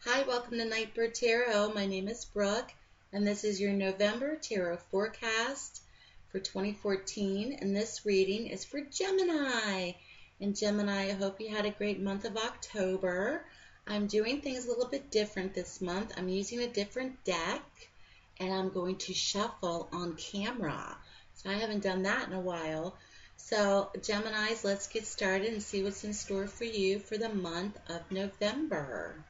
Hi, welcome to Nightbird Tarot. My name is Brooke, and this is your November Tarot forecast for 2014. And this reading is for Gemini. And Gemini, I hope you had a great month of October. I'm doing things a little bit different this month. I'm using a different deck, and I'm going to shuffle on camera. So I haven't done that in a while. So Geminis, let's get started and see what's in store for you for the month of November.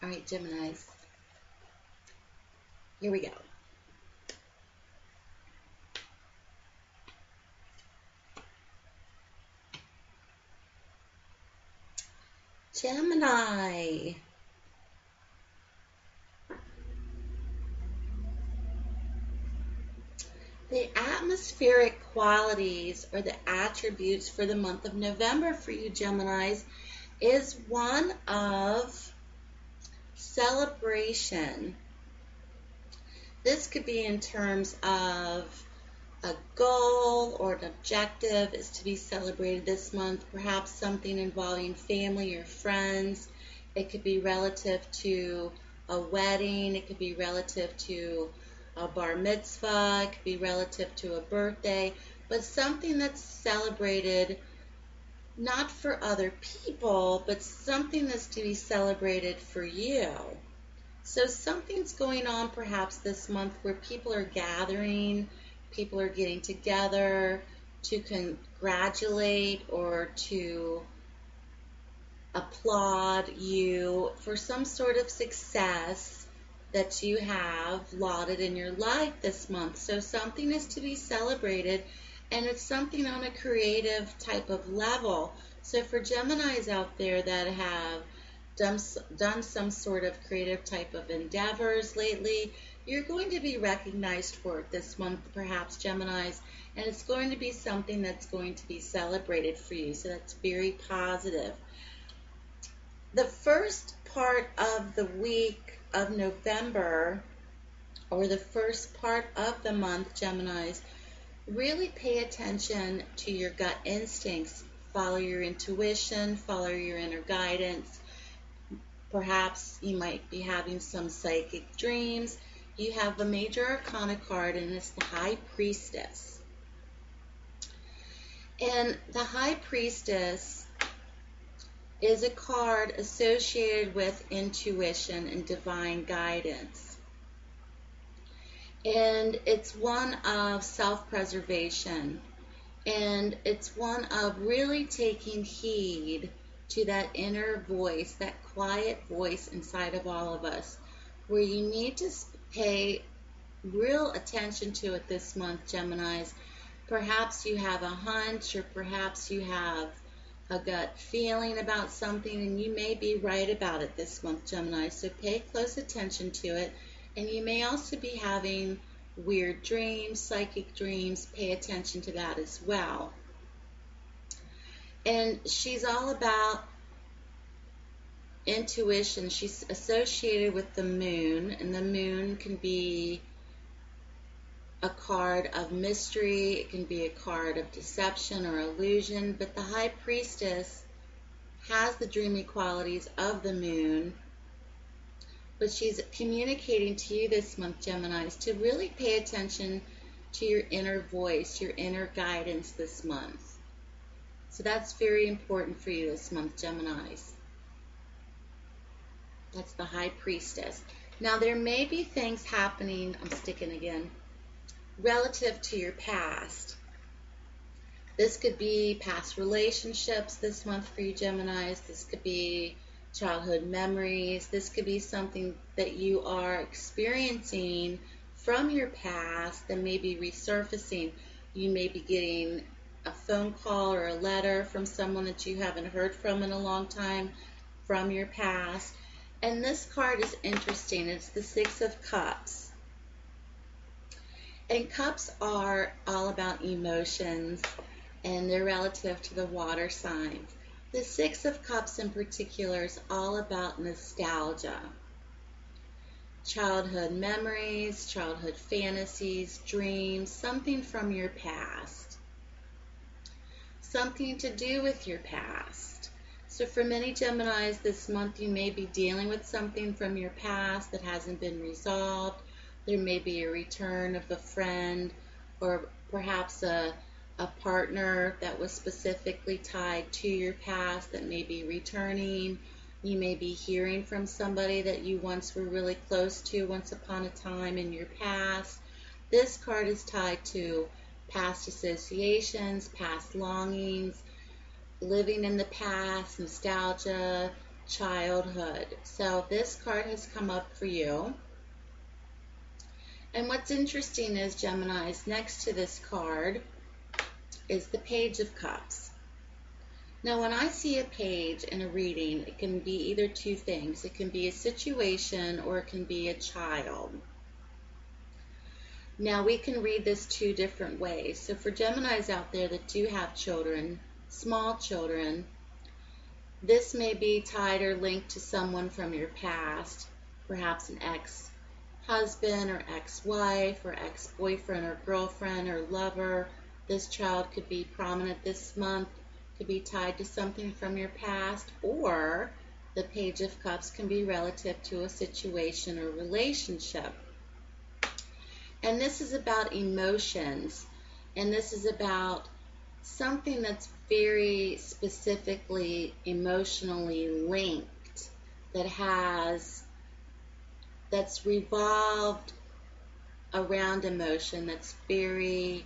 All right, Geminis, here we go. Gemini. The atmospheric qualities or the attributes for the month of November for you Geminis is one of celebration. This could be in terms of a goal or an objective is to be celebrated this month, perhaps something involving family or friends. It could be relative to a wedding. It could be relative to a bar mitzvah. It could be relative to a birthday, but something that's celebrated not for other people, but something that's to be celebrated for you. So something's going on perhaps this month where people are gathering, people are getting together to congratulate or to applaud you for some sort of success that you have lauded in your life this month. So something is to be celebrated, and it's something on a creative type of level. So for Geminis out there that have done some sort of creative type of endeavors lately, you're going to be recognized for it this month, perhaps Geminis, and it's going to be something that's going to be celebrated for you. So that's very positive. The first part of the week of November, or the first part of the month, Geminis, really pay attention to your gut instincts. Follow your intuition, follow your inner guidance. Perhaps you might be having some psychic dreams. You have the major arcana card, and it's the High Priestess. And the High Priestess is a card associated with intuition and divine guidance. And it's one of self-preservation. And it's one of really taking heed to that inner voice, that quiet voice inside of all of us, where you need to pay real attention to it this month, Geminis. Perhaps you have a hunch, or perhaps you have a gut feeling about something, and you may be right about it this month, Gemini. So pay close attention to it. And you may also be having weird dreams, psychic dreams. Pay attention to that as well. And she's all about intuition. She's associated with the moon, and the moon can be a card of mystery, it can be a card of deception or illusion, but the High Priestess has the dreamy qualities of the moon. But she's communicating to you this month, Geminis, to really pay attention to your inner voice, your inner guidance this month. So that's very important for you this month, Geminis. That's the High Priestess. Now, there may be things happening, I'm sticking again, relative to your past. This could be past relationships this month for you, Geminis. This could be childhood memories. This could be something that you are experiencing from your past that may be resurfacing. You may be getting a phone call or a letter from someone that you haven't heard from in a long time, from your past. And this card is interesting. It's the Six of Cups. And cups are all about emotions, and they're relative to the water signs. The Six of Cups in particular is all about nostalgia. Childhood memories, childhood fantasies, dreams, something from your past. Something to do with your past. So for many Geminis this month, you may be dealing with something from your past that hasn't been resolved. There may be a return of a friend, or perhaps a partner that was specifically tied to your past that may be returning. You may be hearing from somebody that you once were really close to once upon a time in your past. This card is tied to past associations, past longings, living in the past, nostalgia, childhood. So this card has come up for you. And what's interesting is, Geminis, next to this card is the Page of Cups. Now, when I see a page in a reading, it can be either two things. It can be a situation or it can be a child. Now, we can read this two different ways. So for Geminis out there that do have children, small children, this may be tied or linked to someone from your past, perhaps an ex-husband or ex-wife or ex-boyfriend or girlfriend or lover. This child could be prominent this month, could be tied to something from your past, or the Page of Cups can be relative to a situation or relationship. And this is about emotions, and this is about something that's very specifically emotionally linked, that's revolved around emotion, that's very,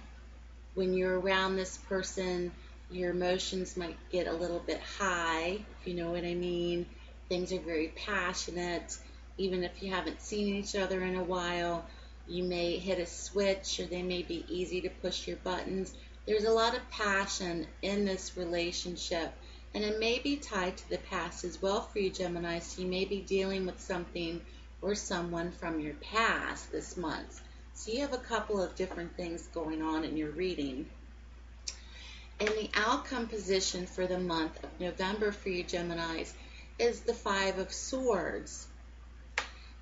when you're around this person, your emotions might get a little bit high, if you know what I mean. Things are very passionate. Even if you haven't seen each other in a while, you may hit a switch, or they may be easy to push your buttons. There's a lot of passion in this relationship, and it may be tied to the past as well for you, Gemini. So you may be dealing with something or someone from your past this month. So you have a couple of different things going on in your reading. And the outcome position for the month of November for you, Geminis, is the Five of Swords.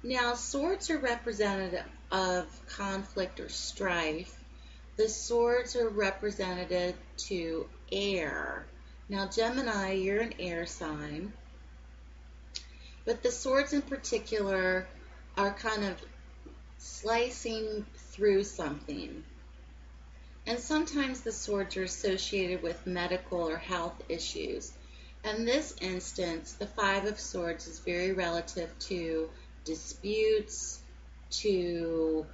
Now, swords are representative of conflict or strife. The swords are representative to air. Now, Gemini, you're an air sign. But the swords in particular are kind of slicing through something. And sometimes the swords are associated with medical or health issues. In this instance, the Five of Swords is very relative to disputes, to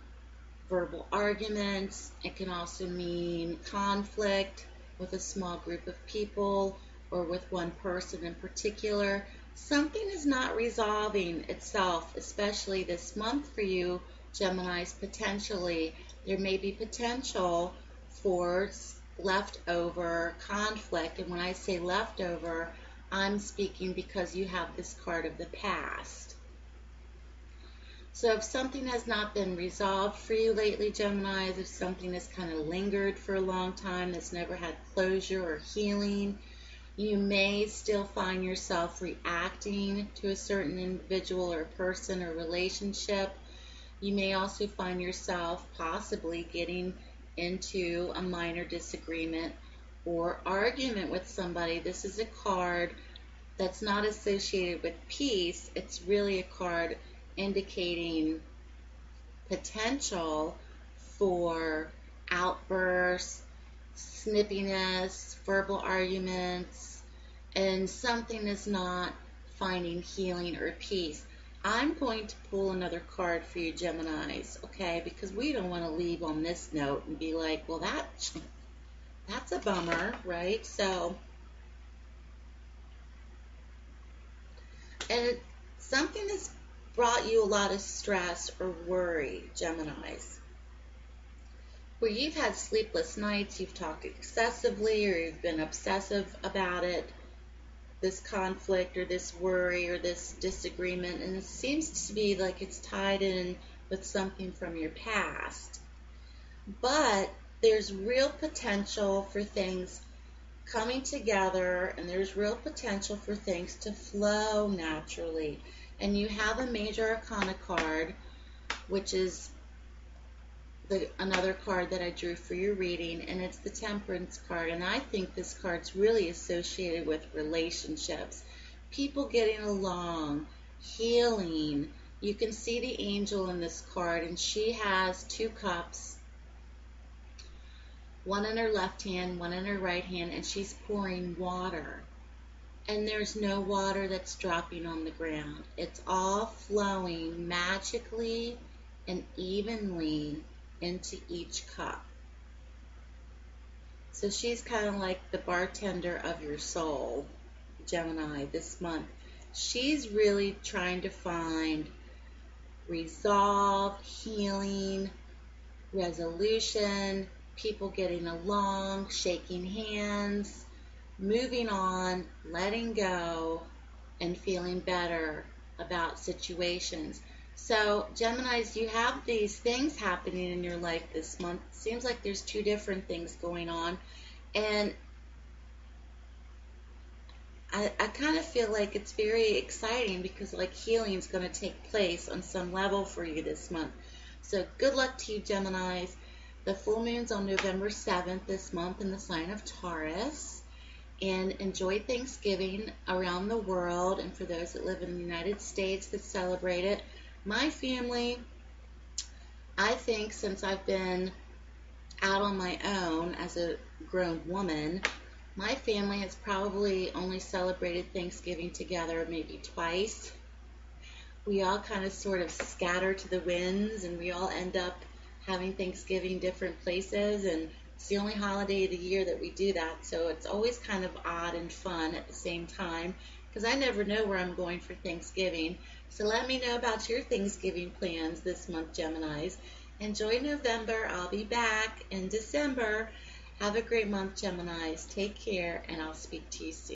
verbal arguments. It can also mean conflict with a small group of people or with one person in particular. Something is not resolving itself, especially this month for you, Geminis, potentially. There may be potential for leftover conflict. And when I say leftover, I'm speaking because you have this card of the past. So if something has not been resolved for you lately, Gemini, if something has kind of lingered for a long time, that's never had closure or healing, you may still find yourself reacting to a certain individual or person or relationship. You may also find yourself possibly getting into a minor disagreement or argument with somebody. This is a card that's not associated with peace. It's really a card indicating potential for outbursts, snippiness, verbal arguments, and something is not finding healing or peace. I'm going to pull another card for you, Geminis, okay? Because we don't want to leave on this note and be like, well, that's a bummer, right? So, and something has brought you a lot of stress or worry, Geminis. where you've had sleepless nights, you've talked excessively, or you've been obsessive about it, this conflict or this worry or this disagreement, and it seems to be like it's tied in with something from your past. But there's real potential for things coming together, and there's real potential for things to flow naturally. And you have a major arcana card, which is another card that I drew for your reading, and it's the Temperance card. And I think this card's really associated with relationships, people getting along, healing. You can see the angel in this card, and she has 2 cups, one in her left hand, one in her right hand, and she's pouring water. And there's no water that's dropping on the ground. It's all flowing magically and evenly into each cup. So she's kind of like the bartender of your soul, Gemini, this month. She's really trying to find resolve, healing, resolution, people getting along, shaking hands, moving on, letting go, and feeling better about situations. So, Geminis, you have these things happening in your life this month. It seems like there's 2 different things going on. And I kind of feel like it's very exciting because like healing is going to take place on some level for you this month. So good luck to you, Geminis. The full moon's on November 7th this month in the sign of Taurus. And enjoy Thanksgiving around the world, and for those that live in the United States that celebrate it. My family, I think since I've been out on my own as a grown woman, my family has probably only celebrated Thanksgiving together maybe twice. We all kind of sort of scatter to the winds, and we all end up having Thanksgiving different places, and it's the only holiday of the year that we do that, so it's always kind of odd and fun at the same time, because I never know where I'm going for Thanksgiving. So let me know about your Thanksgiving plans this month, Geminis. Enjoy November. I'll be back in December. Have a great month, Geminis. Take care, and I'll speak to you soon.